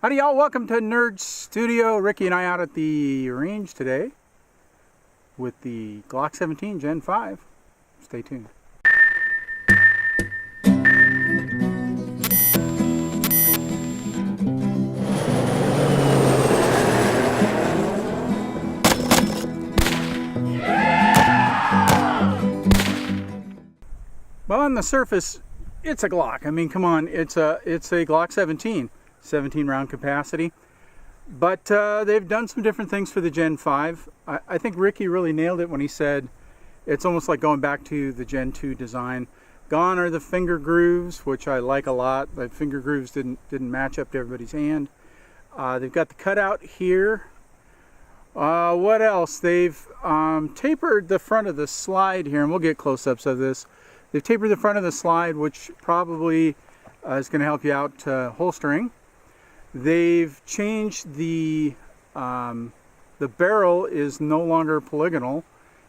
Howdy y'all, welcome to Nerd Studio. Ricky and I out at the range today with the Glock 17 Gen 5. Stay tuned. Well, on the surface, it's a Glock. I mean, come on, it's a Glock 17 round capacity, but they've done some different things for the Gen 5. I think Ricky really nailed it when he said it's almost like going back to the Gen 2 design. Gone are the finger grooves, which I like a lot. The finger grooves didn't match up to everybody's hand. They've got the cutout here. What else? They've tapered the front of the slide here, and we'll get close-ups of this. They've tapered the front of the slide, which probably is going to help you out holstering. They've changed the barrel is no longer polygonal.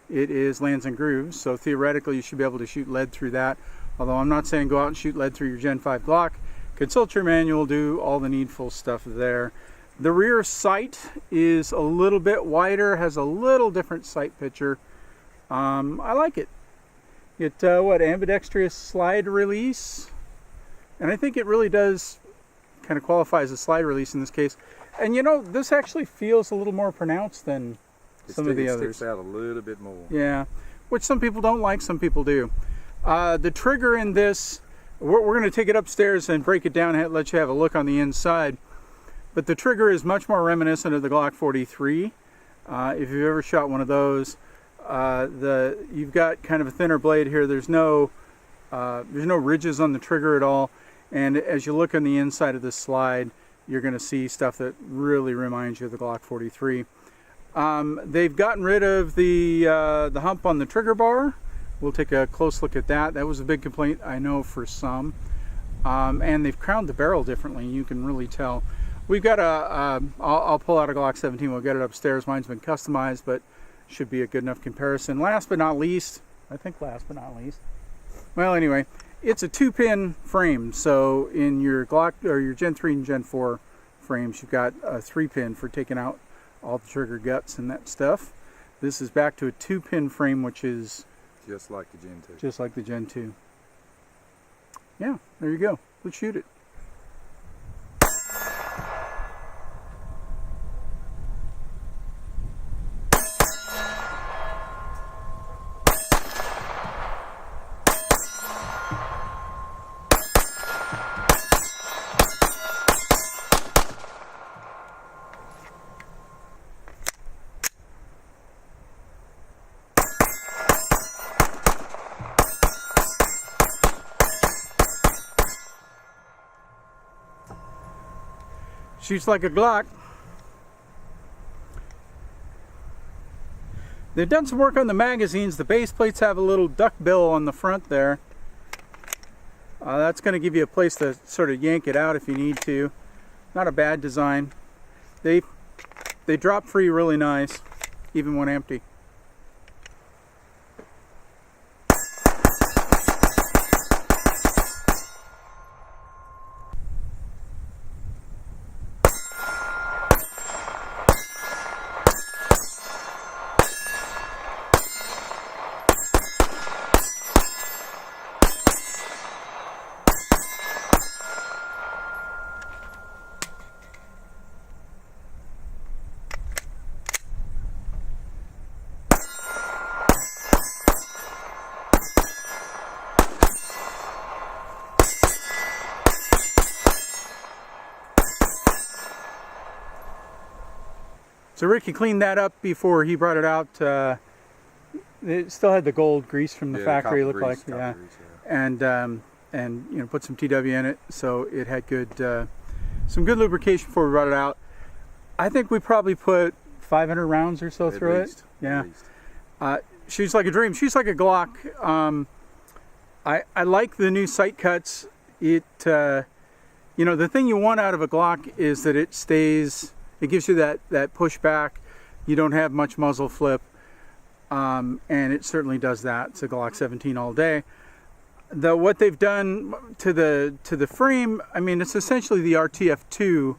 It is lands and grooves, so theoretically you should be able to shoot lead through that. Although I'm not saying go out and shoot lead through your Gen 5 Glock. Consult your manual, do all the needful stuff there. The rear sight is a little bit wider, has a little different sight picture. I like it. It ambidextrous slide release, and I think it really does kind of qualify as a slide release in this case. And you know, this actually feels a little more pronounced than some of the others. It sticks out a little bit more. Yeah, which some people don't like, some people do. The trigger in this, we're going to take it upstairs and break it down and let you have a look on the inside. But the trigger is much more reminiscent of the Glock 43. If you've ever shot one of those, you've got kind of a thinner blade here. There's no ridges on the trigger at all. And as you look on the inside of this slide, you're going to see stuff that really reminds you of the Glock 43. They've gotten rid of the hump on the trigger bar. We'll take a close look at that. That was a big complaint, I know, for some. And they've crowned the barrel differently. You can really tell. We've got I'll pull out a Glock 17. We'll get it upstairs. Mine's been customized, but should be a good enough comparison. Last but not least, well, anyway, it's a 2-pin frame. So in your Glock or your Gen 3 and Gen 4 frames, you've got a 3-pin for taking out all the trigger guts and that stuff. This is back to a 2-pin frame, which is just like the Gen 2. Just like the Gen 2. Yeah, there you go. Let's shoot it. Shoots like a Glock. They've done some work on the magazines. The base plates have a little duck bill on the front there. That's going to give you a place to sort of yank it out if you need to. Not a bad design. They drop free really nice, even when empty. So Ricky cleaned that up before he brought it out. It still had the gold grease from the factory, looked like, yeah. And you know, put some TW in it, so it had good, some good lubrication before we brought it out. I think we probably put 500 rounds or so through it. Yeah. Shoots like a dream. Shoots like a Glock. I like the new sight cuts. You know, the thing you want out of a Glock is that it stays. It gives you that pushback. You don't have much muzzle flip, and it certainly does that. It's a Glock 17 all day. What they've done to the frame, I mean, it's essentially the RTF2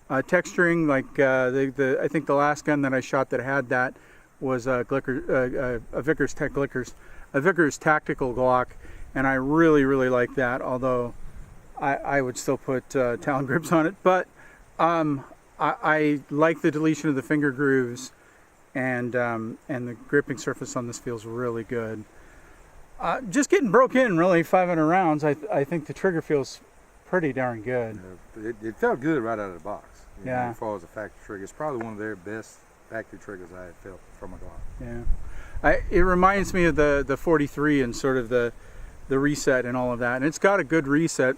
texturing. Like I think the last gun that I shot that had that was a Vickers Tactical Glock, and I really like that. Although I would still put Talon grips on it, but I like the deletion of the finger grooves, and the gripping surface on this feels really good. Just getting broke in, really, 500 rounds. I think the trigger feels pretty darn good. It felt good right out of the box. Yeah. As far as the factory trigger, it's probably one of their best factory triggers I had felt from a Glock. Yeah. It reminds me of the 43 and sort of the reset and all of that, and it's got a good reset.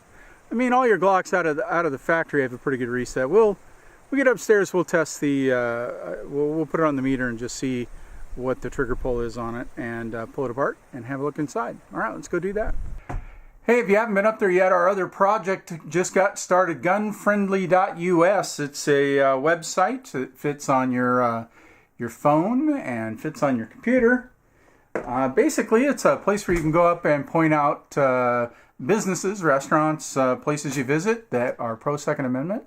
I mean, all your Glocks out of the factory have a pretty good reset. We get upstairs, we'll test the we'll put it on the meter and just see what the trigger pull is on it, and pull it apart and have a look inside. All right, let's go do that. Hey, if you haven't been up there yet, our other project just got started, gunfriendly.us. It's a website that fits on your phone and fits on your computer. Basically, it's a place where you can go up and point out businesses, restaurants, places you visit that are pro-Second Amendment,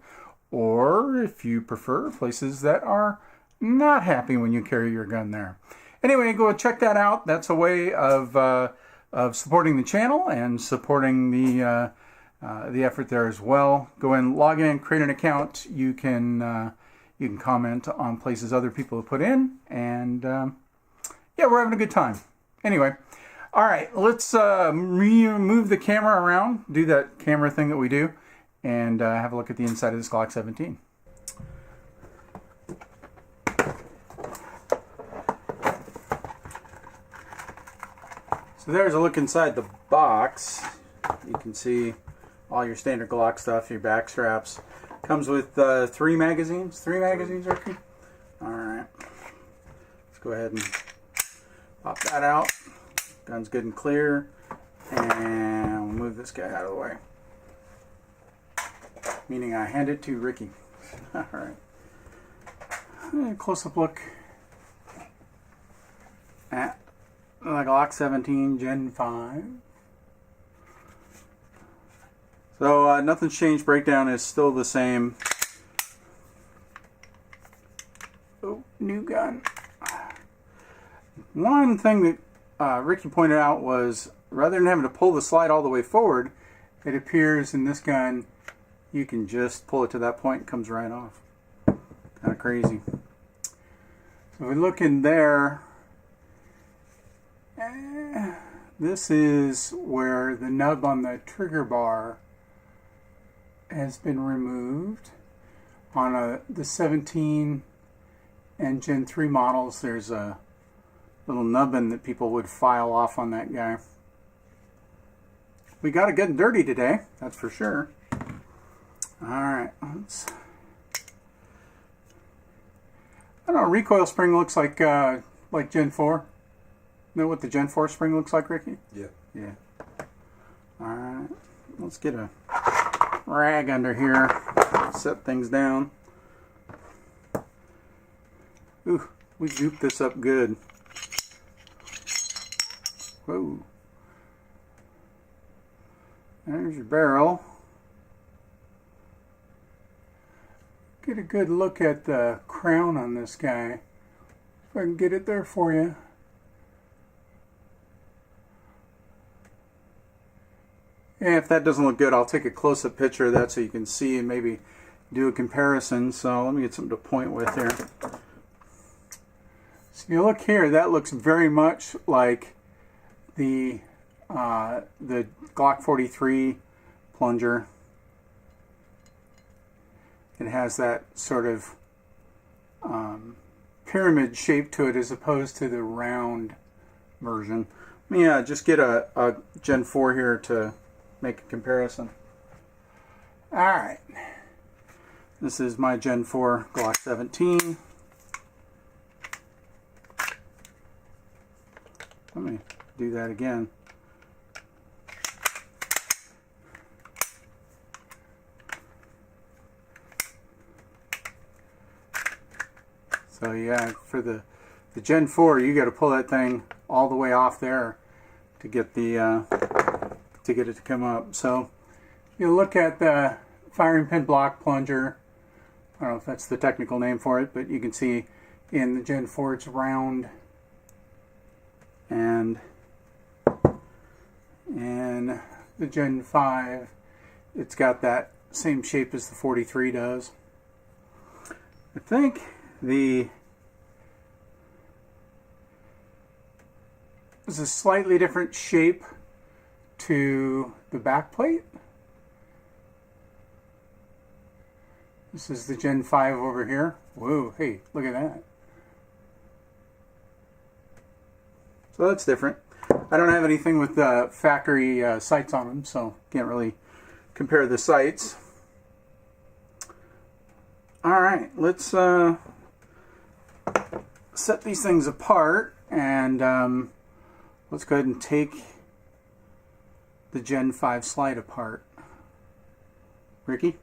or if you prefer, places that are not happy when you carry your gun there. Anyway, go check that out. That's a way of supporting the channel and supporting the effort there as well. Go in, log in, create an account. You can comment on places other people have put in, and yeah, we're having a good time. Anyway, all right, let's move the camera around, do that camera thing that we do, and have a look at the inside of this Glock 17. So there's a look inside the box. You can see all your standard Glock stuff, your back straps. Comes with 3 magazines. 3 magazines, Ricky? Alright. Let's go ahead and pop that out. Gun's good and clear. And we'll move this guy out of the way. Meaning I hand it to Ricky. Alright. Close-up look at the Glock 17 Gen 5. So nothing's changed. Breakdown is still the same. Oh, new gun. One thing that Ricky pointed out was, rather than having to pull the slide all the way forward, it appears in this gun you can just pull it to that point and it comes right off. Kind of crazy. So we look in there. This is where the nub on the trigger bar has been removed. On the 17 and Gen 3 models, there's a little nubbin that people would file off on that guy. We got it good and dirty today, that's for sure. Alright, let's... I don't know, recoil spring looks like Gen 4. Know what the Gen 4 spring looks like, Ricky? Yeah. Yeah. Alright, let's get a rag under here, set things down. Ooh, we gooped this up good. Whoa. There's your barrel. Get a good look at the crown on this guy. If I can get it there for you. Yeah, if that doesn't look good, I'll take a close-up picture of that so you can see and maybe do a comparison. So let me get something to point with here. So if you look here, that looks very much like the Glock 43 plunger. It has that sort of pyramid shape to it as opposed to the round version. Let me just get a Gen 4 here to make a comparison. Alright. This is my Gen 4 Glock 17. Let me do that again. So yeah, for the Gen 4, you got to pull that thing all the way off there to get the to get it to come up. So you look at the firing pin block plunger. I don't know if that's the technical name for it, but you can see in the Gen 4 it's round, and in the Gen 5 it's got that same shape as the 43 does. I think there's a slightly different shape to the back plate. This is the Gen 5 over here. Whoa, hey, look at that. So that's different. I don't have anything with factory sights on them, so can't really compare the sights. All right, let's set these things apart, and let's go ahead and take the Gen 5 slide apart. Ricky?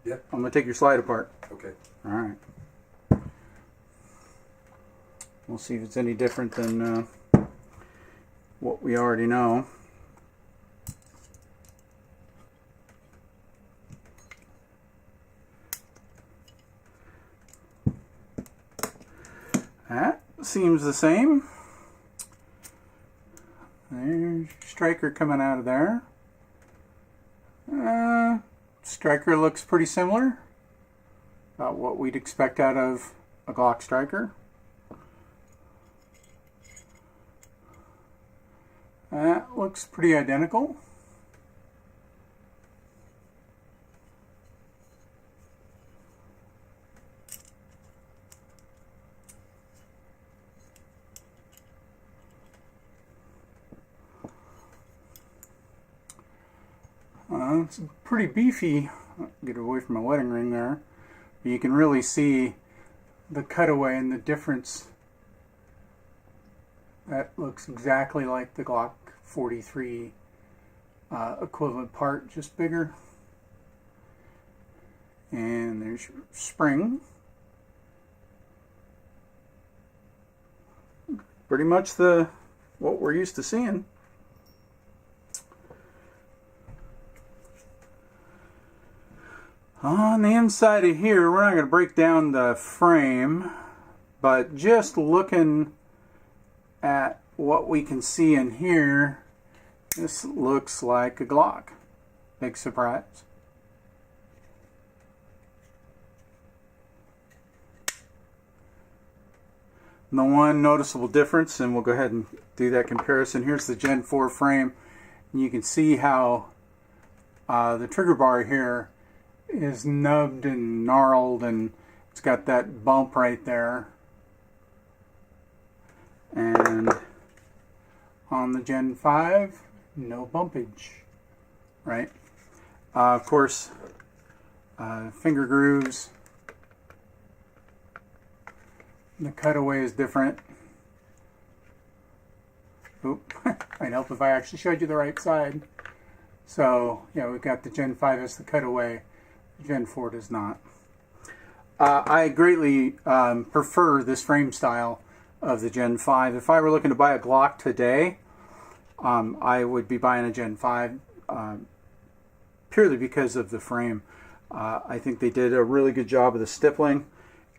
Yeah. I'm going to take your slide apart. Okay. All right. We'll see if it's any different than what we already know. That seems the same. There's striker coming out of there. Striker looks pretty similar. About what we'd expect out of a Glock striker. That looks pretty identical. It's pretty beefy. Get away from my wedding ring there. But you can really see the cutaway and the difference. That looks exactly like the Glock 43 equivalent part, just bigger. And there's your spring. Pretty much what we're used to seeing. On the inside of here, we're not going to break down the frame, but just looking at what we can see in here, this looks like a Glock. Big surprise. The one noticeable difference, and we'll go ahead and do that comparison, here's the Gen 4 frame, and you can see how the trigger bar here is nubbed and gnarled, and it's got that bump right there. And on the Gen 5, no bumpage, right? Of course, finger grooves. The cutaway is different. Oop, might help if I actually showed you the right side. So, yeah, we've got the Gen 5 as the cutaway. Gen 4 does not. I greatly prefer this frame style of the Gen 5. If I were looking to buy a Glock today, I would be buying a Gen 5 purely because of the frame. I think they did a really good job of the stippling,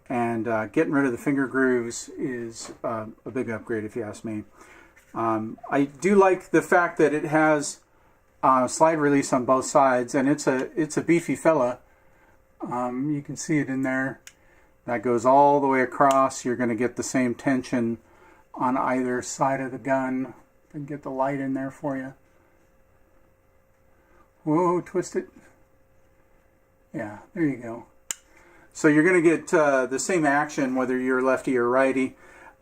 and getting rid of the finger grooves is a big upgrade if you ask me. I do like the fact that it has slide release on both sides, and it's a beefy fella. You can see it in there. That goes all the way across. You're going to get the same tension on either side of the gun. And get the light in there for you. Whoa, twist it. Yeah, there you go. So you're going to get the same action whether you're lefty or righty.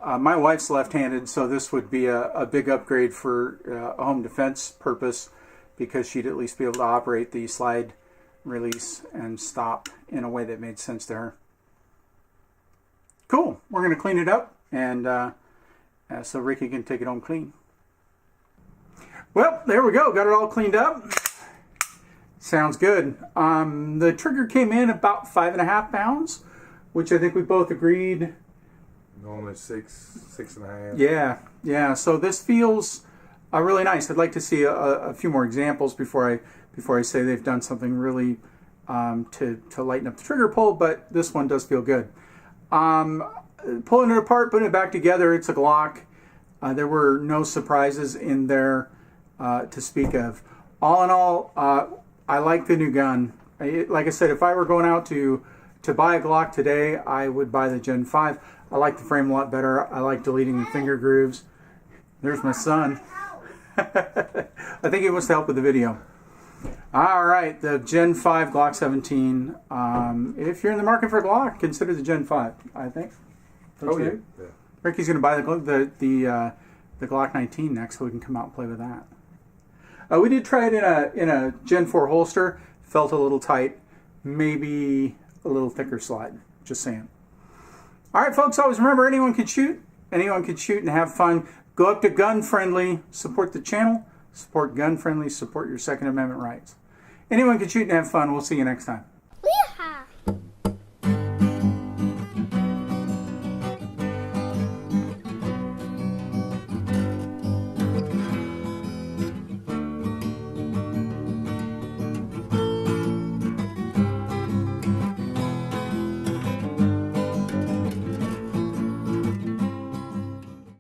My wife's left-handed, so this would be a big upgrade for a home defense purpose, because she'd at least be able to operate the slide release and stop in a way that made sense to her. Cool. We're going to clean it up, and so Ricky can take it home clean. Well, there we go. Got it all cleaned up. Sounds good. The trigger came in about 5.5 pounds, which I think we both agreed. Normally 6.5. Yeah. So this feels really nice. I'd like to see a few more examples before I say they've done something really to lighten up the trigger pull, but this one does feel good. Pulling it apart, putting it back together, it's a Glock. There were no surprises in there to speak of. All in all, I like the new gun. Like I said, if I were going out to buy a Glock today, I would buy the Gen 5. I like the frame a lot better. I like deleting the finger grooves. There's my son. I think he wants to help with the video. All right, the Gen 5 Glock 17. If you're in the market for a Glock, consider the Gen 5, I think. Oh, yeah. Ricky's going to buy the Glock 19 next, so we can come out and play with that. We did try it in a Gen 4 holster. Felt a little tight. Maybe a little thicker slide. Just saying. All right, folks, always remember, anyone can shoot. Anyone can shoot and have fun. Go up to Gun Friendly. Support the channel. Support Gun Friendly. Support your Second Amendment rights. Anyone can shoot and have fun. We'll see you next time.